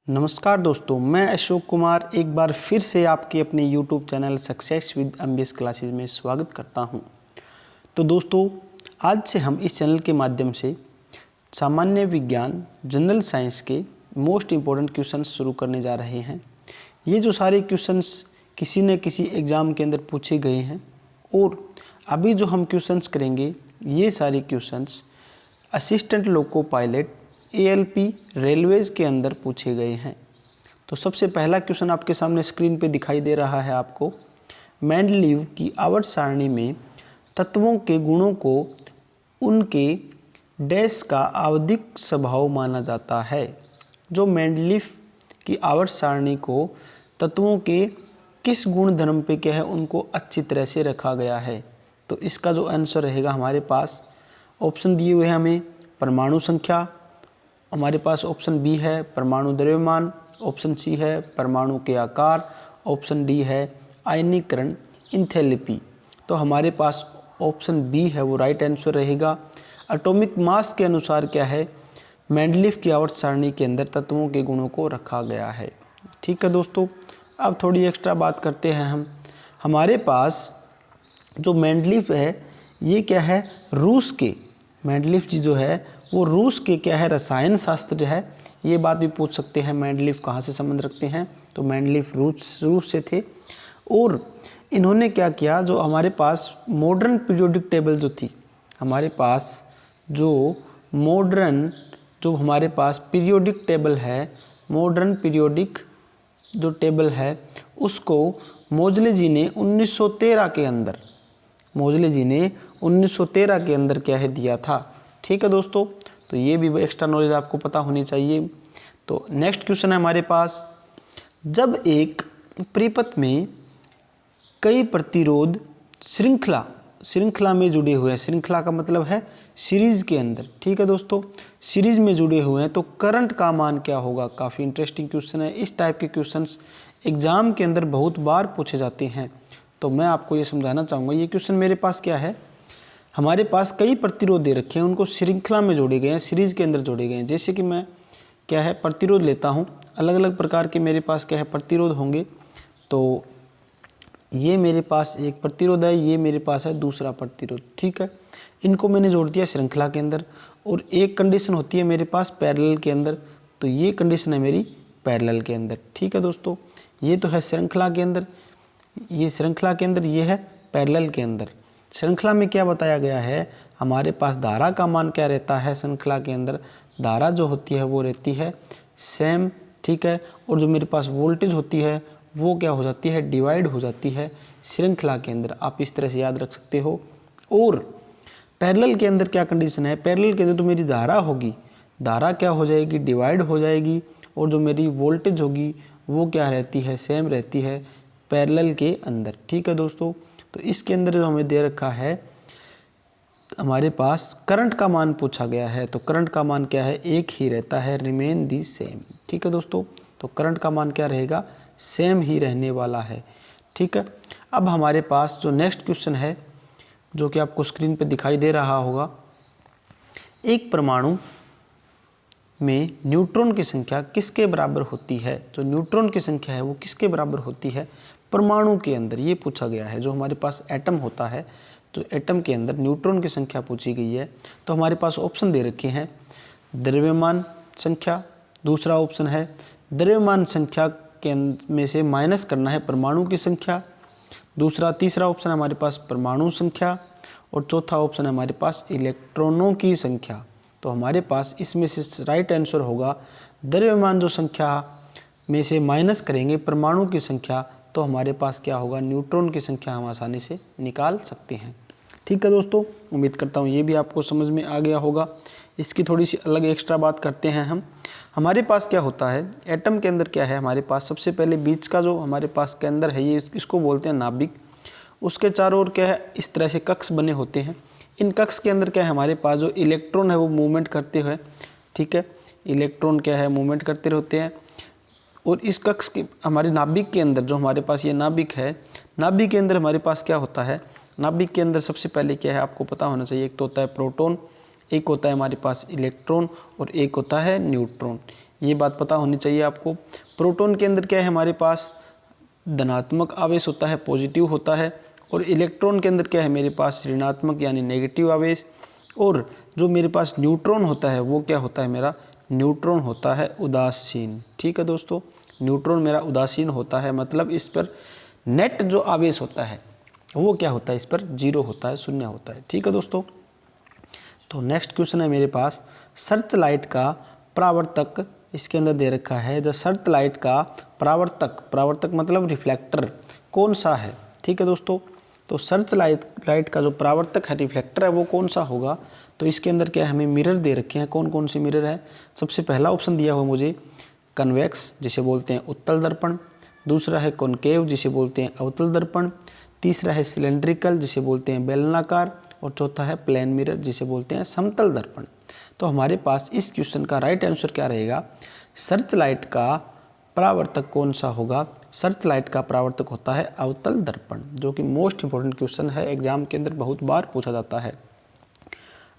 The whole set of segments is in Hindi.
नमस्कार दोस्तों, मैं अशोक कुमार एक बार फिर से आपके अपने YouTube channel success with MBS classes में स्वागत करता हूं। तो दोस्तों, आज से हम इस चैनल के माध्यम से सामान्य विज्ञान जनरल साइंस के मोस्ट इम्पोर्टेंट क्वेश्चंस शुरू करने जा रहे हैं। ये जो सारे क्वेश्चंस किसी न किसी एग्ज़ाम के अंदर पूछे गए हैं और अभी जो हम क्वेश्चंस करेंगे ये सारे questions assistant loco pilot ALP Railways के अंदर पूछे गए हैं। तो सबसे पहला क्वेश्चन आपके सामने स्क्रीन पे दिखाई दे रहा है आपको। मेंडलीव की आवर्त सारणी में तत्वों के गुणों को उनके डैश का आवधिक स्वभाव माना जाता है। जो मेंडलीव की आवर्त सारणी को तत्वों के किस गुण धर्म पे क्या है उनको अच्छी तरह से रखा गया है। तो इसका जो आंसर रहेगा हमारे पास ऑप्शन दिए हुए हैं हमें परमाणु संख्या, हमारे पास ऑप्शन बी है परमाणु द्रव्यमान, ऑप्शन सी है परमाणु के आकार, ऑप्शन डी है आयनीकरण इंथैल्पी। तो हमारे पास ऑप्शन बी है वो राइट आंसर रहेगा। एटॉमिक मास के अनुसार क्या है मेंडलीव की आवर्त सारणी के अंदर तत्वों के गुणों को रखा गया है। ठीक है दोस्तों, अब थोड़ी एक्स्ट्रा बात करते हैं हम। हमारे पास जो मेंडलीव है ये क्या है रूस के, मेंडलीव जी जो है वो रूस के क्या है रसायन शास्त्र है। ये बात भी पूछ सकते हैं मेंडलीव कहाँ से संबंध रखते हैं, तो मेंडलीव रूस से थे। और इन्होंने क्या किया, जो हमारे पास मॉडर्न पीरियोडिक टेबल जो थी, हमारे पास जो हमारे पास पीरियोडिक टेबल है, मॉडर्न पीरियोडिक जो टेबल है उसको मोजले जी ने 1913 के अंदर, मोजले जी ने 1913 के अंदर क्या है दिया था। ठीक है दोस्तों, तो ये भी एक्स्ट्रा नॉलेज आपको पता होनी चाहिए। तो नेक्स्ट क्वेश्चन है हमारे पास, जब एक परिपथ में कई प्रतिरोध श्रृंखला में जुड़े हुए हैं, श्रृंखला का मतलब है सीरीज के अंदर। ठीक है दोस्तों, सीरीज में जुड़े हुए हैं तो करंट का मान क्या होगा। काफ़ी इंटरेस्टिंग क्वेश्चन है। इस टाइप के क्वेश्चंस एग्जाम के अंदर बहुत बार पूछे जाते हैं। तो मैं आपको ये समझाना चाहूँगा, ये क्वेश्चन मेरे पास क्या है, हमारे पास कई प्रतिरोध दे रखे हैं, उनको श्रृंखला में जोड़े गए हैं, सीरीज के अंदर जोड़े गए हैं। जैसे कि मैं क्या है प्रतिरोध लेता हूँ, अलग अलग प्रकार के मेरे पास क्या है प्रतिरोध होंगे। तो ये मेरे पास एक प्रतिरोध है, ये मेरे पास है दूसरा प्रतिरोध। ठीक है, इनको मैंने जोड़ दिया श्रृंखला के अंदर। और एक कंडीशन होती है मेरे पास पैरेलल के अंदर, तो ये कंडीशन है मेरी पैरेलल के अंदर। ठीक है दोस्तों, ये तो है श्रृंखला के अंदर, ये श्रृंखला के अंदर, ये है पैरेलल के अंदर। श्रृंखला में क्या बताया गया है, हमारे पास धारा का मान क्या रहता है श्रृंखला के अंदर, धारा जो होती है वो रहती है सेम। ठीक है, और जो मेरे पास वोल्टेज होती है वो क्या हो जाती है डिवाइड हो जाती है श्रृंखला के अंदर। आप इस तरह से याद रख सकते हो। और पैरेलल के अंदर क्या कंडीशन है, पैरेलल के अंदर तो मेरी धारा होगी, धारा क्या हो जाएगी डिवाइड हो जाएगी, और जो मेरी वोल्टेज होगी वो क्या रहती है सेम रहती है पैरेलल के अंदर। ठीक है दोस्तों, तो इसके अंदर जो हमें दे रखा है हमारे पास करंट का मान पूछा गया है, तो करंट का मान क्या है एक ही रहता है, रिमेन दी सेम। ठीक है दोस्तों, तो करंट का मान क्या रहेगा सेम ही रहने वाला है। ठीक है, अब हमारे पास जो नेक्स्ट क्वेश्चन है जो कि आपको स्क्रीन पे दिखाई दे रहा होगा, एक परमाणु में न्यूट्रॉन की संख्या किसके बराबर होती है। जो न्यूट्रॉन की संख्या है वो किसके बराबर होती है परमाणु के अंदर, ये पूछा गया है। जो हमारे पास एटम होता है, तो एटम के अंदर न्यूट्रॉन की संख्या पूछी गई है। तो हमारे पास ऑप्शन दे रखे हैं द्रव्यमान संख्या, दूसरा ऑप्शन है द्रव्यमान संख्या के में से माइनस करना है परमाणु की संख्या, तीसरा ऑप्शन है हमारे पास परमाणु संख्या, और चौथा ऑप्शन है हमारे पास इलेक्ट्रॉनों की संख्या। तो हमारे पास इसमें से राइट आंसर होगा द्रव्यमान जो संख्या में से माइनस करेंगे परमाणु की संख्या, तो हमारे पास क्या होगा न्यूट्रॉन की संख्या हम आसानी से निकाल सकते हैं। ठीक है दोस्तों, उम्मीद करता हूँ ये भी आपको समझ में आ गया होगा। इसकी थोड़ी सी अलग एक्स्ट्रा बात करते हैं हम। हमारे पास क्या होता है एटम के अंदर क्या है, हमारे पास सबसे पहले बीच का जो हमारे पास के अंदर है ये इसको बोलते हैं नाभिक। उसके चारों ओर क्या है इस तरह से कक्ष बने होते हैं। इन कक्ष के अंदर क्या है हमारे पास जो इलेक्ट्रॉन है वो मूवमेंट करते हुए, ठीक है, इलेक्ट्रॉन क्या है मूवमेंट करते रहते हैं। और इस कक्ष के हमारे नाभिक के अंदर जो हमारे पास ये नाभिक है, नाभिक के अंदर हमारे पास क्या होता है, नाभिक के अंदर सबसे पहले क्या है आपको पता होना चाहिए, एक तो होता है प्रोटॉन, एक होता है हमारे पास इलेक्ट्रॉन और एक होता है न्यूट्रॉन। ये बात पता होनी चाहिए आपको। प्रोटॉन के अंदर क्या है हमारे पास धनात्मक आवेश होता है, पॉजिटिव होता है, और इलेक्ट्रॉन के अंदर क्या है मेरे पास ऋणात्मक यानी नेगेटिव आवेश, और जो मेरे पास न्यूट्रॉन होता है वो क्या होता है मेरा, न्यूट्रॉन होता है उदासीन। ठीक है दोस्तों, न्यूट्रॉन मेरा उदासीन होता है, मतलब इस पर नेट जो आवेश होता है वो क्या होता है, इस पर जीरो होता है, शून्य होता है। ठीक है दोस्तों, तो नेक्स्ट क्वेश्चन है मेरे पास, सर्च लाइट का परावर्तक इसके अंदर दे रखा है, द सर्च लाइट का परावर्तक मतलब रिफ्लेक्टर कौन सा है। ठीक है दोस्तों, तो सर्च लाइट का जो परावर्तक है, रिफ्लेक्टर है, वो कौन सा होगा। तो इसके अंदर क्या है, हमें मिरर दे रखे हैं। कौन कौन से मिरर है, सबसे पहला ऑप्शन दिया हुआ मुझे कन्वेक्स जिसे बोलते हैं उत्तल दर्पण, दूसरा है कॉनकेव जिसे बोलते हैं अवतल दर्पण, तीसरा है सिलेंड्रिकल जिसे बोलते हैं बेलनाकार, और चौथा है प्लेन मिरर जिसे बोलते हैं समतल दर्पण। तो हमारे पास इस क्वेश्चन का राइट आंसर क्या रहेगा, सर्च लाइट का परावर्तक कौन सा होगा। सर्च लाइट का परावर्तक होता है अवतल दर्पण, जो कि मोस्ट इंपॉर्टेंट क्वेश्चन है, एग्जाम के अंदर बहुत बार पूछा जाता है।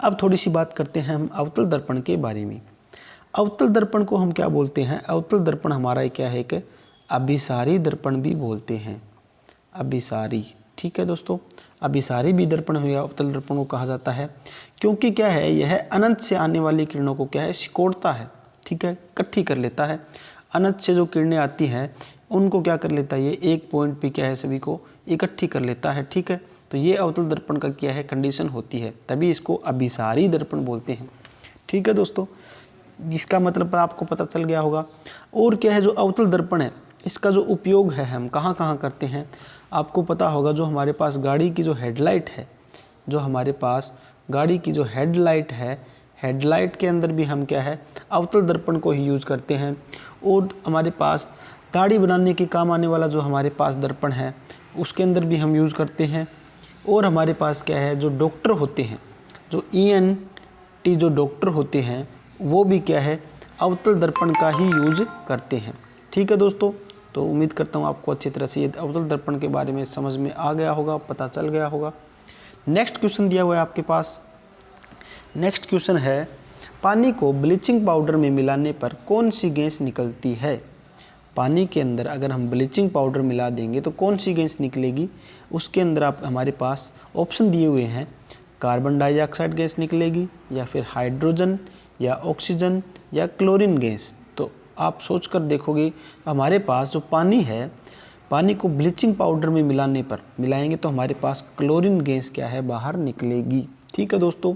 अब थोड़ी सी बात करते हैं हम अवतल दर्पण के बारे में। अवतल दर्पण को हम क्या बोलते हैं, अवतल दर्पण हमारा क्या है कि अभिसारी दर्पण भी बोलते हैं, अभिसारी। ठीक है दोस्तों, अभिसारी भी दर्पण हुआ अवतल दर्पण को कहा जाता है, क्योंकि क्या है, यह अनंत से आने वाली किरणों को क्या है, सिकोड़ता है। ठीक है, इकट्ठी कर लेता है। अनंत से जो किरणें आती हैं उनको क्या कर लेता है, ये एक पॉइंट पे क्या है, सभी को इकट्ठी कर लेता है। ठीक है, तो ये अवतल दर्पण का क्या है, कंडीशन होती है, तभी इसको अभिसारी दर्पण बोलते हैं। ठीक है दोस्तों, इसका मतलब आपको पता चल गया होगा। और क्या है, जो अवतल दर्पण है इसका जो उपयोग है हम कहाँ कहाँ करते हैं, आपको पता होगा। जो हमारे पास गाड़ी की जो हेडलाइट है, जो हमारे पास गाड़ी की जो हेडलाइट है, हेडलाइट के अंदर भी हम क्या है, अवतल दर्पण को ही यूज़ करते हैं। और हमारे पास दाढ़ी बनाने के काम आने वाला जो हमारे पास दर्पण है उसके अंदर भी हम यूज़ करते हैं। और हमारे पास क्या है, जो डॉक्टर होते हैं, जो ENT जो डॉक्टर होते हैं वो भी क्या है, अवतल दर्पण का ही यूज करते हैं। ठीक है दोस्तों, तो उम्मीद करता हूँ आपको अच्छी तरह से ये अवतल दर्पण के बारे में समझ में आ गया होगा, पता चल गया होगा। नेक्स्ट क्वेश्चन दिया हुआ है आपके पास। नेक्स्ट क्वेश्चन है, पानी को ब्लीचिंग पाउडर में मिलाने पर कौन सी गैस निकलती है। पानी के अंदर अगर हम ब्लीचिंग पाउडर मिला देंगे तो कौन सी गैस निकलेगी। उसके अंदर आप हमारे पास ऑप्शन दिए हुए हैं, कार्बन डाइऑक्साइड गैस निकलेगी, या फिर हाइड्रोजन, या ऑक्सीजन, या क्लोरीन गैस। तो आप सोच कर देखोगे, हमारे पास जो पानी है, पानी को ब्लीचिंग पाउडर में मिलाने पर मिलाएंगे तो हमारे पास क्लोरीन गैस क्या है, बाहर निकलेगी। ठीक है दोस्तों,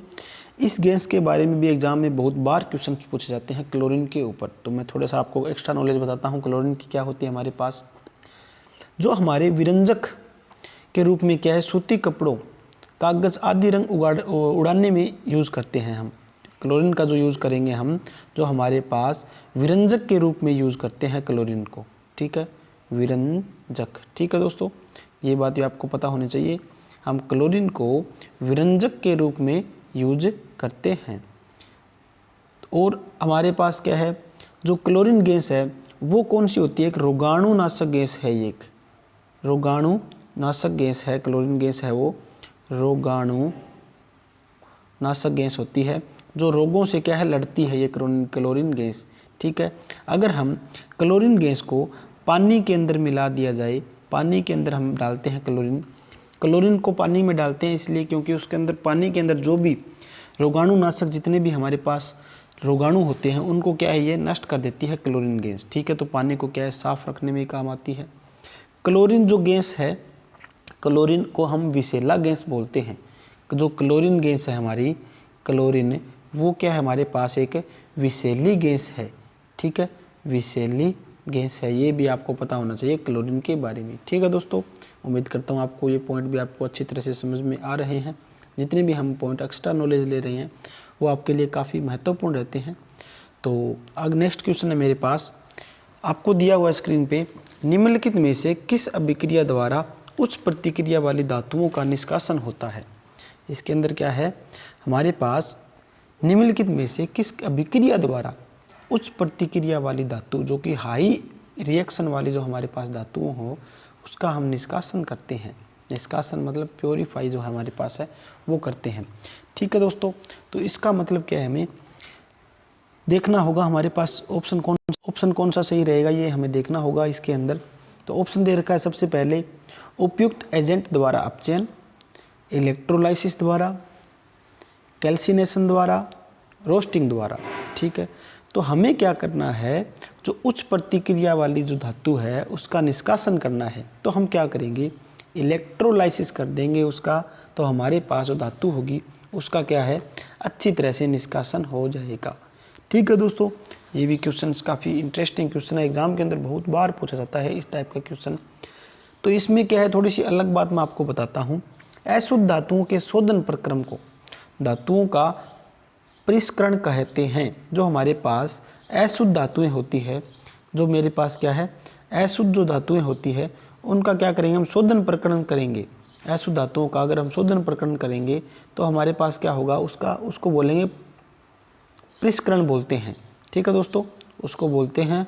इस गैस के बारे में भी एग्जाम में बहुत बार क्वेश्चन पूछे जाते हैं क्लोरीन के ऊपर, तो मैं थोड़ा सा आपको एक्स्ट्रा नॉलेज बताता हूँ क्लोरीन की क्या होती है। हमारे पास जो हमारे विरंजक के रूप में क्या है, सूती कपड़ों, कागज़ आदि रंग उड़ाने में यूज़ करते हैं हम। क्लोरीन का जो यूज़ करेंगे हम, जो हमारे पास विरंजक के रूप में यूज़ करते हैं क्लोरीन को। ठीक है, विरंजक। ठीक है दोस्तों, ये बात भी आपको पता होनी चाहिए, हम क्लोरीन को विरंजक के रूप में यूज करते हैं। और हमारे पास क्या है, जो क्लोरीन गैस है वो कौन सी होती है, एक रोगाणुनाशक गैस है, ये एक रोगाणुनाशक गैस है, क्लोरीन गैस है वो रोगाणुनाशक गैस होती है, जो रोगों से क्या है, लड़ती है ये क्लोरीन गैस। ठीक है, अगर हम क्लोरीन गैस को पानी के अंदर मिला दिया जाए, पानी के अंदर हम डालते हैं क्लोरीन को पानी में डालते हैं इसलिए क्योंकि उसके अंदर, पानी के अंदर जो भी रोगाणुनाशक जितने भी हमारे पास रोगाणु होते हैं उनको क्या है, ये नष्ट कर देती है क्लोरीन गैस। ठीक है, तो पानी को क्या है, साफ रखने में काम आती है। क्लोरीन जो गैस है, क्लोरीन को हम विषैला गैस बोलते हैं। जो क्लोरीन गैस है हमारी, क्लोरीन वो क्या है, हमारे पास एक विषैली गैस है। ठीक है, विषैली गैस है, ये भी आपको पता होना चाहिए क्लोरीन के बारे में। ठीक है दोस्तों, उम्मीद करता हूँ आपको ये पॉइंट भी आपको अच्छी तरह से समझ में आ रहे हैं। जितने भी हम पॉइंट एक्स्ट्रा नॉलेज ले रहे हैं वो आपके लिए काफ़ी महत्वपूर्ण रहते हैं। तो अब नेक्स्ट क्वेश्चन है मेरे पास, आपको दिया हुआ स्क्रीन पे, निम्नलिखित में से किस अभिक्रिया द्वारा उच्च प्रतिक्रिया वाली धातुओं का निष्कासन होता है। इसके अंदर क्या है, हमारे पास निम्नलिखित में से किस अभिक्रिया द्वारा उच्च प्रतिक्रिया वाली धातु, जो कि हाई रिएक्शन वाली जो हमारे पास धातुओं हो, उसका हम निष्कासन करते हैं। निष्कासन मतलब प्योरीफाई जो हमारे पास है वो करते हैं। ठीक है दोस्तों, तो इसका मतलब क्या है, हमें देखना होगा हमारे पास ऑप्शन कौन सा सही रहेगा, ये हमें देखना होगा इसके अंदर। तो ऑप्शन दे रखा है सबसे पहले उपयुक्त एजेंट द्वारा अपचयन, इलेक्ट्रोलाइसिस द्वारा, कैल्सिनेशन द्वारा, रोस्टिंग द्वारा। ठीक है, तो हमें क्या करना है, जो उच्च प्रतिक्रिया वाली जो धातु है उसका निष्कासन करना है। तो हम क्या करेंगे, इलेक्ट्रोलाइसिस कर देंगे उसका, तो हमारे पास जो धातु होगी उसका क्या है, अच्छी तरह से निष्कासन हो जाएगा। ठीक है दोस्तों, ये भी क्वेश्चंस काफ़ी इंटरेस्टिंग क्वेश्चन है, एग्जाम के अंदर बहुत बार पूछा जाता है इस टाइप का क्वेश्चन। तो इसमें क्या है, थोड़ी सी अलग बात मैं आपको बताता हूँ। अशुद्ध धातुओं के शोधन प्रक्रम को धातुओं का परिष्करण कहते हैं। जो हमारे पास अशुद्ध धातुएं होती है, जो मेरे पास क्या है, अशुद्ध जो धातुएं होती है उनका क्या करेंगे, हम शोधन प्रकरण करेंगे। अशुद्ध धातुओं का अगर हम शोधन प्रकरण करेंगे तो हमारे पास क्या होगा, उसको बोलेंगे परिष्करण बोलते हैं। ठीक है दोस्तों, उसको बोलते हैं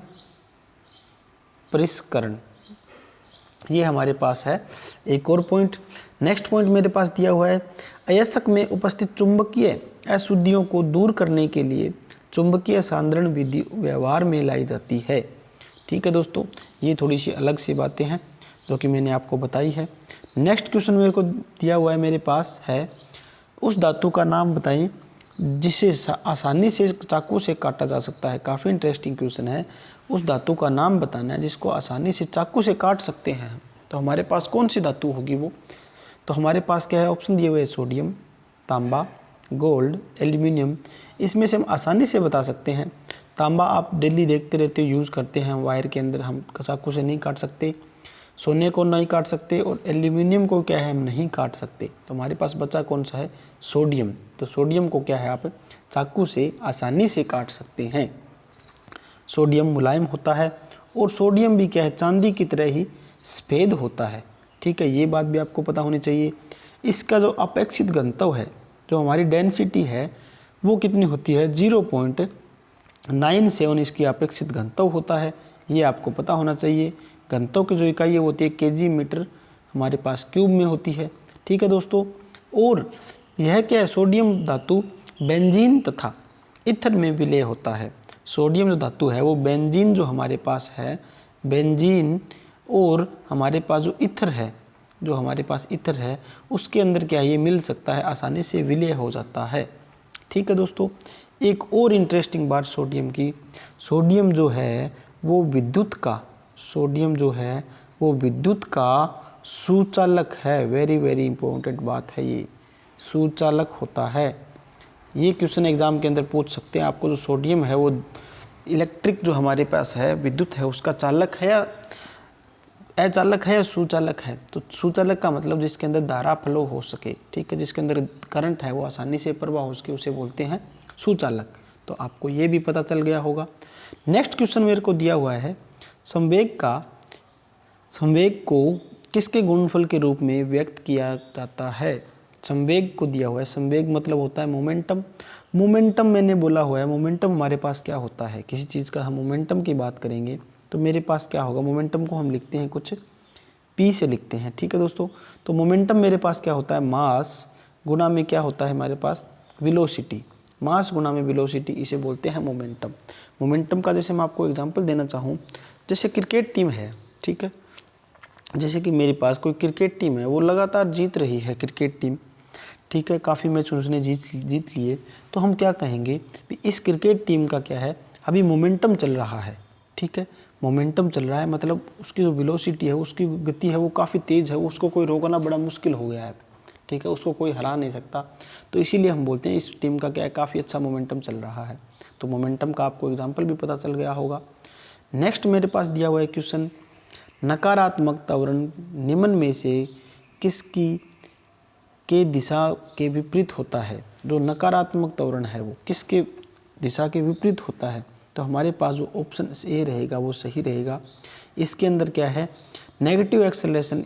परिष्करण। ये हमारे पास है एक और पॉइंट। नेक्स्ट पॉइंट मेरे पास दिया हुआ है, अयस्क में उपस्थित चुंबकीय अशुद्धियों को दूर करने के लिए चुंबकीय सांद्रण विधि व्यवहार में लाई जाती है। ठीक है दोस्तों, ये थोड़ी सी अलग सी बातें हैं जो कि मैंने आपको बताई है। नेक्स्ट क्वेश्चन मेरे को दिया हुआ है, मेरे पास है, उस धातु का नाम बताएं जिसे आसानी से चाकू से काटा जा सकता है। काफ़ी इंटरेस्टिंग क्वेश्चन है, उस धातु का नाम बताना है जिसको आसानी से चाकू से काट सकते हैं। तो हमारे पास कौन सी धातु होगी वो, तो हमारे पास क्या है, ऑप्शन दिए हुए है सोडियम, तांबा, गोल्ड, एल्यूमिनियम। इसमें से हम आसानी से बता सकते हैं। तांबा आप डेली देखते रहते हो, यूज़ करते हैं वायर के अंदर, हम चाकू से नहीं काट सकते। सोने को नहीं काट सकते, और एल्यूमिनियम को क्या है, हम नहीं काट सकते। तो हमारे पास बचा कौन सा है, सोडियम। तो सोडियम को क्या है, आप चाकू से आसानी से काट सकते हैं। सोडियम मुलायम होता है, और सोडियम भी क्या है, चांदी की तरह ही सफ़ेद होता है। ठीक है, ये बात भी आपको पता होनी चाहिए। इसका जो अपेक्षित घनत्व है, जो हमारी डेंसिटी है, वो कितनी होती है, 0.97 इसकी अपेक्षित घनत्व होता है। ये आपको पता होना चाहिए। घनत्व की जो इकाई है वो होती है केजी मीटर हमारे पास क्यूब में होती है। ठीक है दोस्तों, और यह क्या है, सोडियम धातु बेंजीन तथा ईथर में विलय होता है। सोडियम जो धातु है वो बेंजीन जो हमारे पास है, बेंजीन, और हमारे पास जो ईथर है, जो हमारे पास ईथर है उसके अंदर क्या ये मिल सकता है, आसानी से विलय हो जाता है। ठीक है दोस्तों, एक और इंटरेस्टिंग बात सोडियम की, सोडियम जो है वो विद्युत का, सोडियम जो है वो विद्युत का सुचालक है। वेरी वेरी इंपॉर्टेंट बात है, ये सुचालक होता है। ये क्वेश्चन एग्जाम के अंदर पूछ सकते हैं आपको, जो सोडियम है वो इलेक्ट्रिक जो हमारे पास है, विद्युत है, उसका चालक है या अचालक है या सुचालक है। तो सुचालक का मतलब जिसके अंदर धारा फ्लो हो सके। ठीक है, जिसके अंदर करंट है वो आसानी से प्रवाह हो सके, उसे बोलते हैं सुचालक। तो आपको ये भी पता चल गया होगा। नेक्स्ट क्वेश्चन मेरे को दिया हुआ है, संवेग को किसके गुणनफल के रूप में व्यक्त किया जाता है। संवेग को दिया हुआ है, संवेग मतलब होता है मोमेंटम। मोमेंटम मैंने बोला हुआ है, मोमेंटम हमारे पास क्या होता है, किसी चीज़ का हम मोमेंटम की बात करेंगे तो मेरे पास क्या होगा, मोमेंटम को हम लिखते हैं कुछ पी से लिखते हैं। ठीक है दोस्तों, तो मोमेंटम मेरे पास क्या होता है, मास गुना में क्या होता है हमारे पास, वेलोसिटी। मास गुना में वेलोसिटी, इसे बोलते हैं मोमेंटम। मोमेंटम का जैसे मैं आपको एग्जांपल देना चाहूँ, जैसे क्रिकेट टीम है, ठीक है, जैसे कि मेरे पास कोई क्रिकेट टीम है, वो लगातार जीत रही है क्रिकेट टीम, ठीक है, काफ़ी मैच उसने जीत लिए, तो हम क्या कहेंगे कि इस क्रिकेट टीम का क्या है, अभी मोमेंटम चल रहा है। ठीक है, मोमेंटम चल रहा है मतलब उसकी जो वेलोसिटी है, उसकी गति है वो काफ़ी तेज़ है, उसको कोई रोकना बड़ा मुश्किल हो गया है। ठीक है, उसको कोई हरा नहीं सकता। तो इसीलिए हम बोलते हैं इस टीम का क्या है, काफ़ी अच्छा मोमेंटम चल रहा है। तो मोमेंटम का आपको एग्जाम्पल भी पता चल गया होगा। नेक्स्ट मेरे पास दिया हुआ है क्वेश्चन, नकारात्मक त्वरण निम्न में से किसकी के दिशा के विपरीत होता है। जो नकारात्मक त्वरण है वो किसके दिशा के विपरीत होता है, तो हमारे पास जो ऑप्शन ए रहेगा वो सही रहेगा। इसके अंदर क्या है, negative acceleration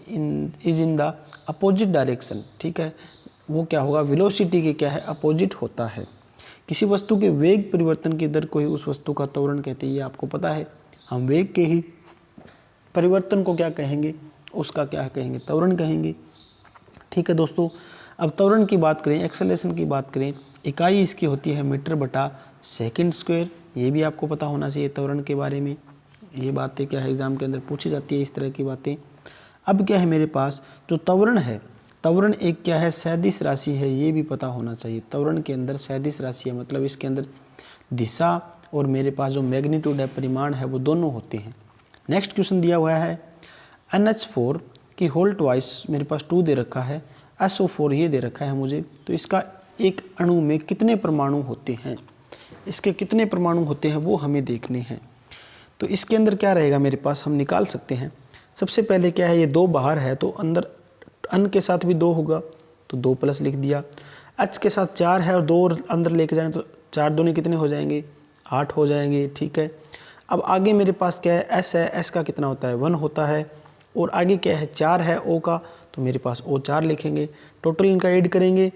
is in the opposite direction. ठीक है, वो क्या होगा, वेलोसिटी के क्या है, अपोजिट होता है। किसी वस्तु के वेग परिवर्तन की दर को ही उस वस्तु का त्वरण कहते हैं, ये आपको पता है। हम वेग के ही परिवर्तन को क्या कहेंगे, उसका क्या कहेंगे, त्वरण कहेंगे। ठीक है दोस्तों, अब त्वरण की बात करें, एक्सेलरेशन की बात करें, इकाई इसकी होती है मीटर बटा सेकंड स्क्वायर। ये भी आपको पता होना चाहिए त्वरण के बारे में। ये बातें क्या है एग्जाम के अंदर पूछी जाती है इस तरह की बातें। अब क्या है मेरे पास जो त्वरण है, त्वरण एक क्या है सदिश राशि है, ये भी पता होना चाहिए। त्वरण के अंदर सदिश राशि है, मतलब इसके अंदर दिशा और मेरे पास जो मैग्नीट्यूड है, परिमाण है, वो दोनों होते हैं। नेक्स्ट क्वेश्चन दिया हुआ है NH4 की होल ट्वाइस मेरे पास 2 दे रखा है, SO4 ये दे रखा है मुझे। तो इसका एक अणु में कितने परमाणु होते हैं, इसके कितने परमाणु होते हैं वो हमें देखने हैं। तो इसके अंदर क्या रहेगा मेरे पास, हम निकाल सकते हैं। सबसे पहले क्या है, ये 2 बाहर है तो अंदर अन के साथ भी 2 होगा तो 2 प्लस लिख दिया। H के साथ 4 है और 2 और अंदर लेके जाएं तो 4 दूनी कितने हो जाएंगे, 8 हो जाएंगे। ठीक है, अब आगे मेरे पास क्या है S है, S का कितना होता है 1 होता है, और आगे क्या है 4 है O का, तो मेरे पास O 4 लिखेंगे। टोटल इनका ऐड करेंगे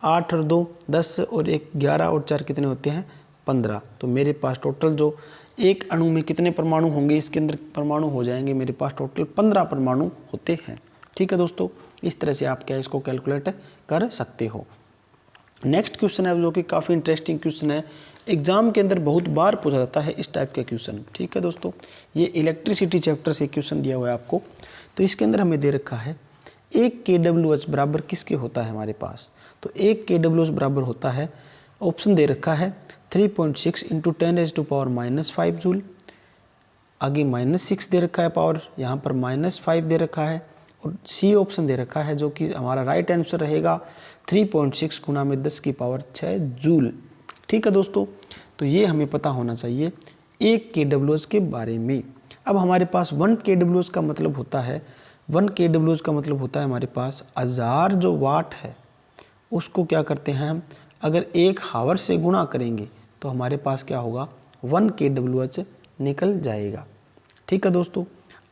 8 और 2 10 और 1 11 और 4 कितने होते हैं 15। तो मेरे पास टोटल जो एक अणु में कितने परमाणु होंगे, इसके अंदर परमाणु हो जाएंगे मेरे पास टोटल 15 परमाणु होते हैं। ठीक है दोस्तों, इस तरह से आप क्या इसको कैलकुलेट कर सकते हो। नेक्स्ट क्वेश्चन है जो कि काफ़ी इंटरेस्टिंग क्वेश्चन है, एग्जाम के अंदर बहुत बार पूछा जाता है इस टाइप के क्वेश्चन। ठीक है दोस्तों, ये इलेक्ट्रिसिटी चैप्टर से क्वेश्चन दिया हुआ है आपको। तो इसके अंदर हमें दे रखा है 1 kWh बराबर किसके होता है हमारे पास, तो 1 kWh बराबर होता है, ऑप्शन दे रखा है 3.6 × 10⁻⁻5 जूल, आगे -6 दे रखा है पावर, यहाँ पर -5 दे रखा है, और सी ऑप्शन दे रखा है जो कि हमारा राइट आंसर रहेगा 3.6 × 10⁻6 जूल। ठीक है दोस्तों, तो ये हमें पता होना चाहिए 1 kWh के बारे में। अब हमारे पास 1 kWh का मतलब होता है, 1 kWh का मतलब होता है हमारे पास 1000 जो वाट है उसको क्या करते हैं हम, अगर 1 हावर से गुणा करेंगे तो हमारे पास क्या होगा 1 kWh निकल जाएगा। ठीक है दोस्तों,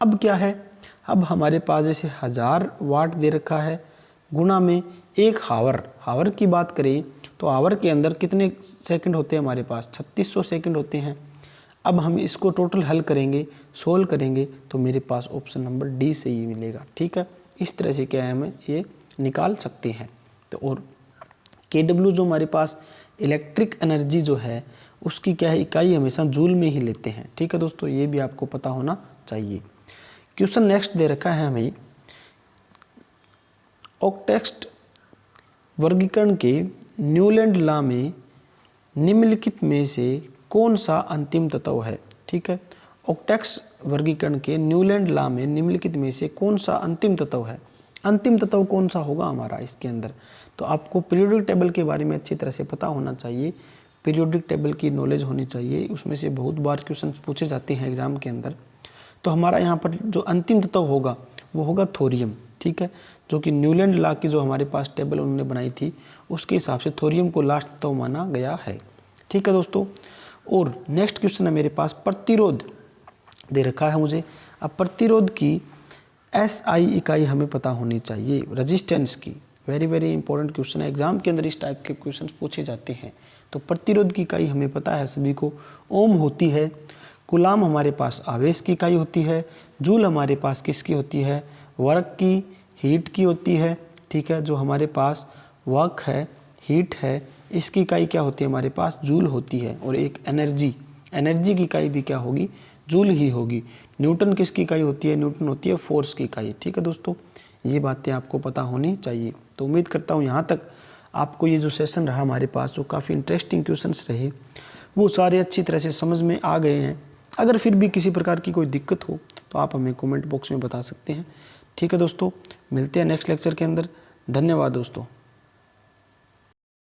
अब क्या है, अब हमारे पास जैसे 1000 वाट दे रखा है गुणा में 1 हावर, हावर की बात करें तो हावर के अंदर कितने सेकंड होते हैं हमारे पास 3600 सेकंड होते हैं। अब हम इसको टोटल हल करेंगे, सोल्व करेंगे तो मेरे पास ऑप्शन नंबर डी से ही मिलेगा। ठीक है, इस तरह से क्या है हमें ये निकाल सकते हैं। तो और KW जो हमारे पास इलेक्ट्रिक एनर्जी जो है उसकी क्या है इकाई हमेशा जूल में ही लेते हैं। ठीक है दोस्तों, ये भी आपको पता होना चाहिए। क्वेश्चन नेक्स्ट दे रखा है हमें ऑक्टेक्स्ट वर्गीकरण के न्यूलैंड लॉ में निम्नलिखित में से कौन सा अंतिम तत्व है। ठीक है, ऑक्टेक्स वर्गीकरण के न्यूलैंड लॉ में निम्नलिखित में से कौन सा अंतिम तत्व है, अंतिम तत्व कौन सा होगा हमारा इसके अंदर। तो आपको पीरियोडिक टेबल के बारे में अच्छी तरह से पता होना चाहिए, पीरियोडिक टेबल की नॉलेज होनी चाहिए, उसमें से बहुत बार क्वेश्चन पूछे जाते हैं एग्जाम के अंदर। तो हमारा यहाँ पर जो अंतिम तत्व होगा वो होगा थोरियम। ठीक है, जो कि न्यूलैंड लॉ की जो हमारे पास टेबल उन्होंने बनाई थी उसके हिसाब से थोरियम को लास्ट तत्व माना गया है। ठीक है दोस्तों, और नेक्स्ट क्वेश्चन है मेरे पास प्रतिरोध दे रखा है मुझे। अब प्रतिरोध की SI इकाई हमें पता होनी चाहिए, रेजिस्टेंस की। वेरी वेरी इंपॉर्टेंट क्वेश्चन है, एग्जाम के अंदर इस टाइप के क्वेश्चन पूछे जाते हैं। तो प्रतिरोध की इकाई हमें पता है सभी को, ओम होती है। कूलाम हमारे पास आवेश की इकाई होती है। जूल हमारे पास किसकी होती है, वर्क की, हीट की होती है। ठीक है, जो हमारे पास वर्क है, हीट है, इसकी इकाई क्या होती है हमारे पास जूल होती है। और एक एनर्जी, एनर्जी की इकाई भी क्या होगी जूल ही होगी। न्यूटन किसकी इकाई होती है, न्यूटन होती है फोर्स की इकाई। ठीक है दोस्तों, ये बातें आपको पता होनी चाहिए। तो उम्मीद करता हूँ यहाँ तक आपको ये जो सेशन रहा हमारे पास, जो काफ़ी इंटरेस्टिंग क्वेश्चंस रहे, वो सारे अच्छी तरह से समझ में आ गए हैं। अगर फिर भी किसी प्रकार की कोई दिक्कत हो तो आप हमें कमेंट बॉक्स में बता सकते हैं। ठीक है दोस्तों, मिलते हैं नेक्स्ट लेक्चर के अंदर। धन्यवाद दोस्तों।